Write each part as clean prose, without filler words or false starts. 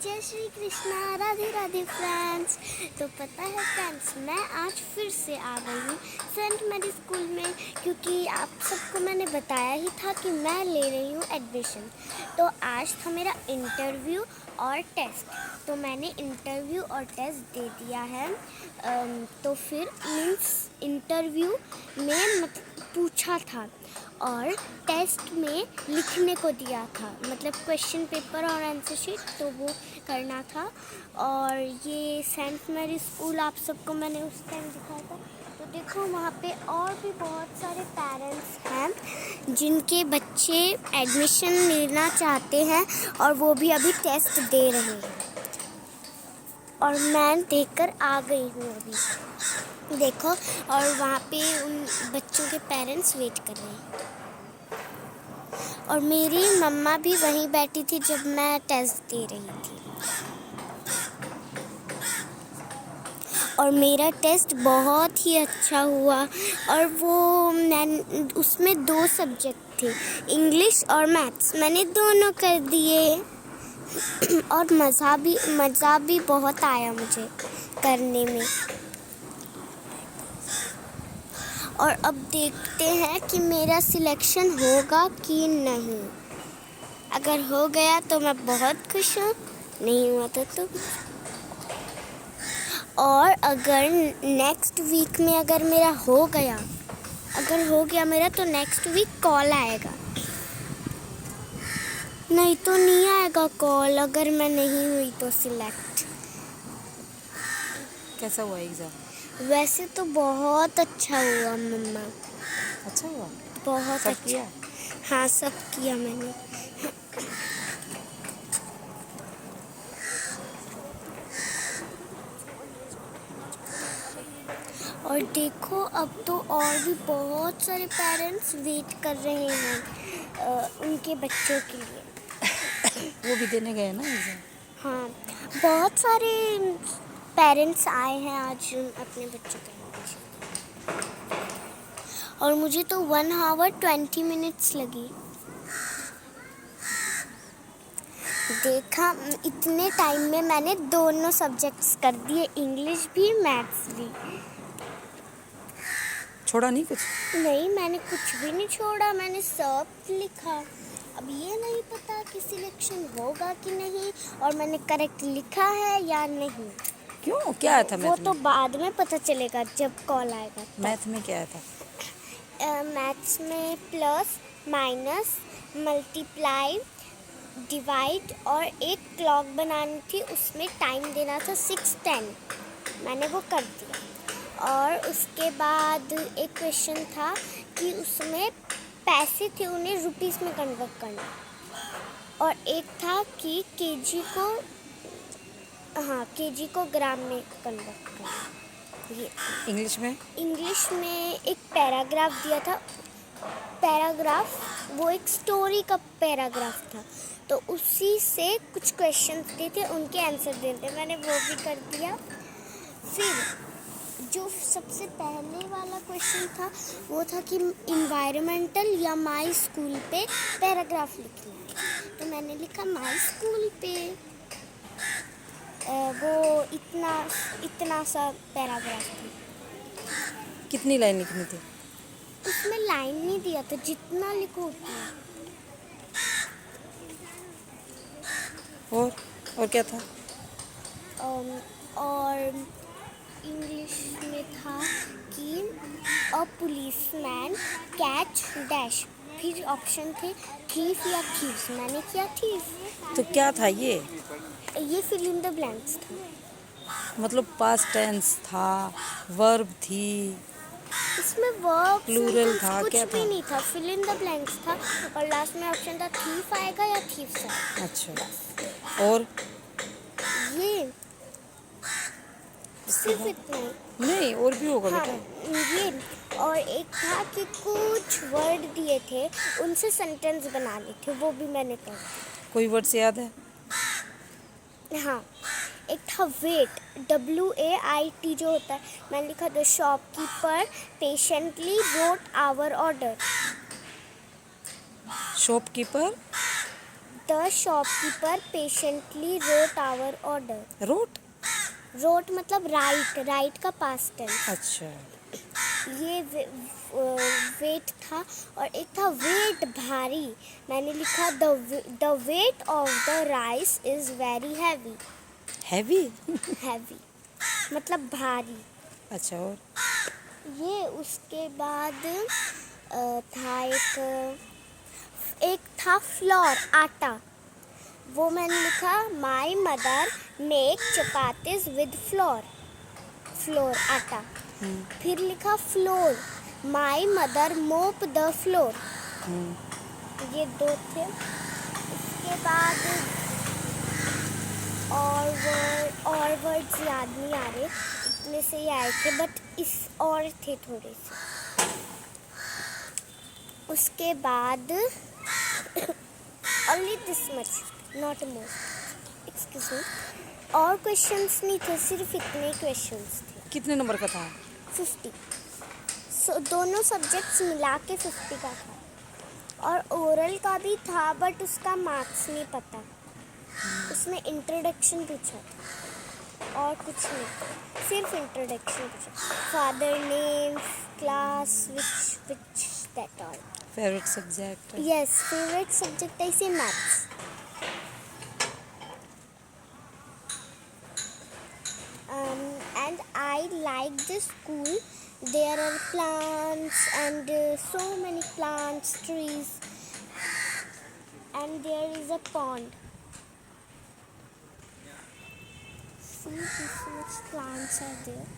जय श्री कृष्णा, राधे राधे फ्रेंड्स। तो पता है फ्रेंड्स, मैं आज फिर से आ गई हूँ सेंट मैरी स्कूल में, क्योंकि आप सबको मैंने बताया ही था कि मैं ले रही हूँ एडमिशन। तो आज था मेरा इंटरव्यू और टेस्ट। तो मैंने इंटरव्यू और टेस्ट दे दिया है। तो फिर मीन्स इंटरव्यू में पूछा था और टेस्ट में लिखने को दिया था, मतलब क्वेश्चन पेपर और आंसर शीट, तो वो करना था। और ये सेंट मैरी स्कूल आप सबको मैंने उस टाइम दिखाया था। तो देखो वहाँ पे और भी बहुत सारे पेरेंट्स हैं जिनके बच्चे एडमिशन लेना चाहते हैं और वो भी अभी टेस्ट दे रहे हैं। और मैं देखकर आ गई हूँ अभी, देखो। और वहाँ पे उन बच्चों के पेरेंट्स वेट कर रहे हैं। और मेरी मम्मा भी वहीं बैठी थी जब मैं टेस्ट दे रही थी। और मेरा टेस्ट बहुत ही अच्छा हुआ। और वो मैं उसमें 2 सब्जेक्ट थे, इंग्लिश और मैथ्स। मैंने दोनों कर दिए और मज़ा भी बहुत आया मुझे करने में। और अब देखते हैं कि मेरा सिलेक्शन होगा कि नहीं। अगर हो गया तो मैं बहुत खुश हूँ, नहीं हुआ तो। और अगर नेक्स्ट वीक में अगर मेरा हो गया मेरा, तो नेक्स्ट वीक कॉल आएगा। नहीं तो नहीं आएगा कॉल, अगर मैं नहीं हुई तो सिलेक्ट। कैसा हुआ एग्ज़ाम? वैसे तो बहुत अच्छा हुआ मम्मा, अच्छा हुआ? बहुत सब अच्छा किया? हाँ, सब किया मैंने। और देखो अब तो और भी बहुत सारे पेरेंट्स वेट कर रहे हैं उनके बच्चों के लिए। वो भी देने गए ना एग्ज़ाम? हाँ, बहुत सारे पेरेंट्स आए हैं आज अपने बच्चों के एडमिशन। और मुझे तो 1 आवर 20 मिनट्स लगी। देखा, इतने टाइम में मैंने दोनों सब्जेक्ट्स कर दिए, इंग्लिश भी मैथ्स भी। छोड़ा नहीं कुछ? नहीं, मैंने कुछ भी नहीं छोड़ा, मैंने सब लिखा। अब ये नहीं पता कि सिलेक्शन होगा कि नहीं और मैंने करेक्ट लिखा है या नहीं। क्यों, क्या आया था वो मैथ तो में? बाद में पता चलेगा जब कॉल आएगा। मैथ में क्या आया था? मैथ्स में प्लस माइनस मल्टीप्लाई डिवाइड और एक क्लॉक बनानी थी, उसमें टाइम देना था 6:10। मैंने वो कर दिया। और उसके बाद एक क्वेश्चन था कि उसमें पैसे थे, उन्हें रुपीस में कन्वर्ट करना। और एक था कि केजी को ग्राम में कन्वर्ट करना। ये इंग्लिश में एक पैराग्राफ दिया था। वो एक स्टोरी का पैराग्राफ था, तो उसी से कुछ क्वेश्चंस दिए थे, उनके आंसर देते। मैंने वो भी कर दिया। फिर जो सबसे पहले वाला क्वेश्चन था वो था कि इन्वायरमेंटल या माई स्कूल पे पैराग्राफ लिखना है। तो मैंने लिखा माई स्कूल पे। वो इतना सा पैराग्राफ था। कितनी लाइन लिखनी थी? उसमें लाइन नहीं दिया था, जितना लिखो उतना। और क्या था? और इंग्लिश में था कि अ पुलिसमैन कैच डैश। फिर ऑप्शन थे थीफ या थीव्स। मैंने किया थीफ। तो क्या था ये? फिल इन द ब्लैंक्स था। मतलब पास्ट टेंस था, वर्ब थी, इसमें वर्ब प्लूरल था, कुछ क्या भी था? नहीं था, फिल इन द ब्लैंक्स था। और लास्ट में ऑप्शन था थीफ आएगा या थीव्स आएगा। अच्छा, और? ये सिर्फ इतना ही। नहीं, और भी होगा हाँ, बेटा। ये और एक था कि कुछ वर्ड दिए थे, उनसे सेंटेंस बनाने थे, वो भी मैंने कर दिया। कोई वर्ड से याद है? हाँ, एक था वेट, WAIT जो होता है। मैंने लिखा the shopkeeper patiently wrote our order. Shopkeeper The shopkeeper patiently wrote our order. Wrote? Wrote मतलब राइट का पास्ट टेंस. अच्छा. ये वेट था और एक था वेट भारी. मैंने लिखा the weight of the rice is very heavy. Heavy? Heavy मतलब भारी. अच्छा, और? ये उसके बाद था एक था फ्लोर आटा. वो मैंने लिखा my mother make chapatis with floor आटा. फिर लिखा फ्लोर माई मदर मोप द फ्लोर. ये दो थे. इसके बाद और वर्ड्स याद नहीं आ रहे. इतने से ही आए थे बट इस और थे थोड़े से. उसके बाद only this much not more. Excuse me. और क्वेश्चंस नहीं थे, सिर्फ इतने क्वेश्चंस थे. कितने नंबर का था? 50. दोनों सब्जेक्ट्स मिला के 50 का था. और ओरल का भी था बट उसका मार्क्स नहीं पता. उसमें इंट्रोडक्शन पूछा था और कुछ नहीं, सिर्फ इंट्रोडक्शन पूछा. Father name, class, which that all. Favourite subject? Yes, favorite subject I say maths. And I like the school. There are plants and so many plants, trees, and there is a pond. See, this much plants are there.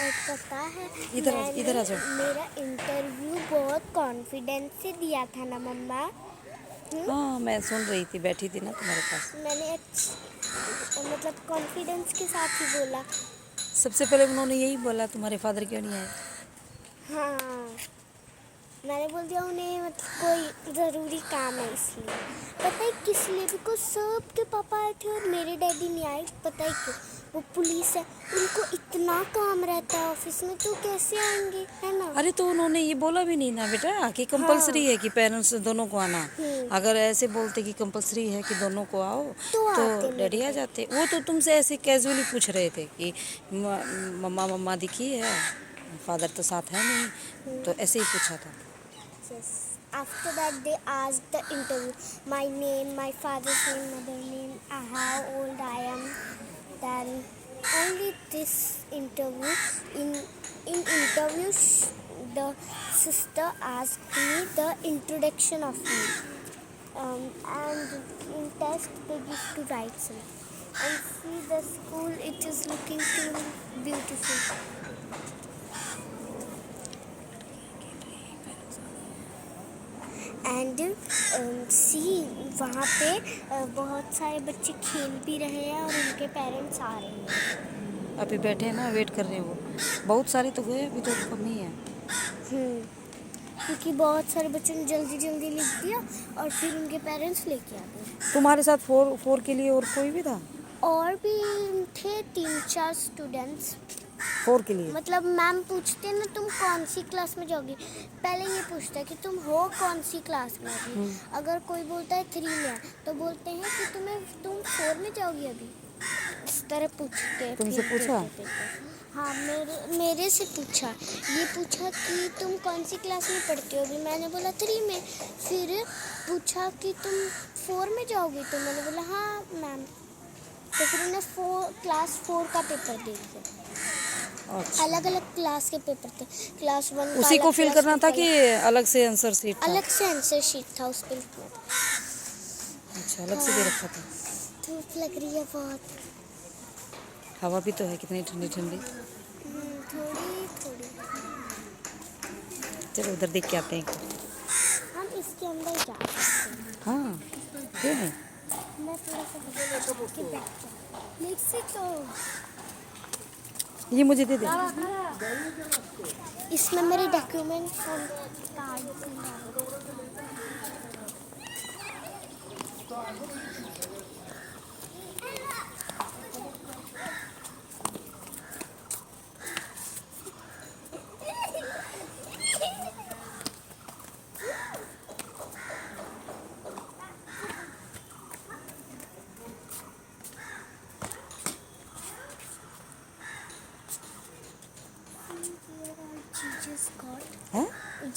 और पता है इधर आ जाओ. मेरा interview बहुत confidence से दिया था ना मम्मा. हाँ, मैं सुन रही थी, बैठी थी ना तुम्हारे पास. मैंने मतलब कॉन्फिडेंस के साथ ही बोला. सबसे पहले उन्होंने यही बोला तुम्हारे फादर क्यों नहीं आए. हाँ, मैंने बोल दिया उन्हें मतलब कोई ज़रूरी काम है इसलिए. पता है किस लिए? बिकॉज सबके पापा आए थे और मेरे डैडी नहीं आए. पता है क्यों? वो पुलिस है, उनको इतना काम रहता है ऑफिस में, तो कैसे आएंगे, है ना. अरे तो उन्होंने ये बोला भी नहीं ना बेटा कि कंपलसरी है कि पेरेंट्स दोनों को आना. अगर ऐसे बोलते कि कंपलसरी है कि दोनों को आओ तो डैडी आ जाते. वो तो तुमसे ऐसे कैजुअली पूछ रहे थे कि मम्मा दिखी है, फादर तो साथ है नहीं, तो ऐसे ही पूछा था. Yes. After that they asked the interview, my name, my father's name, mother name, how old I am. Then only this interview. In interview the sister asked me the introduction of me. And in test they give to write something. And see the school, it is looking so beautiful. And see वहाँ पे बहुत सारे बच्चे खेल भी रहे हैं और उनके पेरेंट्स आ रहे हैं. अभी बैठे हैं ना, वेट कर रहे हैं. वो बहुत सारे तो गए, अभी तो कम ही है. क्योंकि बहुत सारे बच्चों ने जल्दी जल्दी लिख दिया और फिर उनके पेरेंट्स लेके आ गए. तुम्हारे साथ फोर के लिए और कोई भी था? और भी थे 3-4 स्टूडेंट्स. 4 के लिए मतलब मैम पूछते हैं ना तुम कौन सी क्लास में जाओगी, पहले ये पूछता है कि तुम हो कौन सी क्लास में अभी. अगर कोई बोलता है 3 में तो बोलते हैं कि तुम 4 में जाओगी अभी. इस तरह पूछते हैं. तुमसे पूछा? हाँ, मेरे से पूछा. ये पूछा कि तुम कौन सी क्लास में पढ़ते हो अभी. मैंने बोला 3 में. फिर पूछा कि तुम 4 में जाओगी, तो मैंने बोला हाँ मैम. तो फिर उन्हें क्लास 4 का पेपर दे दिया. अच्छा. अलग अलग क्लास के पेपर थे. क्लास 1 उसी को फिल करना था कि अलग से आंसर शीट था? अलग से आंसर शीट था उस पर. अच्छा, अलग से दे रखा था. धूप लग रही है बहुत. हवा भी तो है, कितनी ठंडी ठंडी. थोड़ी थोड़ी. चलो उधर देख के आते हैं. हम इसके अंदर जा सकते हैं. हाँ, क्यों नहीं? मैं थोड़ा सा के बैठ जाऊँ. तो ये मुझे दे दे. इसमें मेरे document card.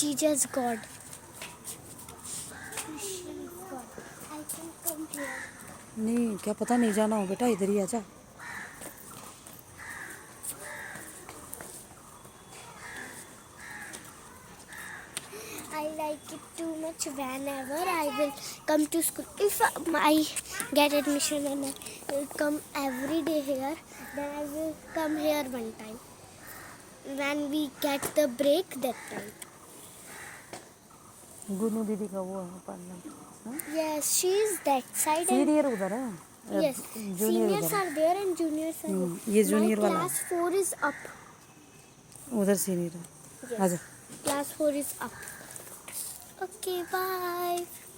Jesus God. Christian God. I can come here. नहीं क्या पता, नहीं जाना हो बेटा, इधर ही आजा। I like it too much whenever I will come to school. If I get admission and I will come every day here, then I will come here one time. When we get the break, that time. Gunu दीदी का वो है parlour. हाँ? Yes, she is that side. And senior उधर है। yes, junior seniors उधर है। are there and juniors are here. ये जूनियर My वाला है। class 4 is up. उधर सीनियर है। Yes. आजा। Class 4 is up. Okay, bye.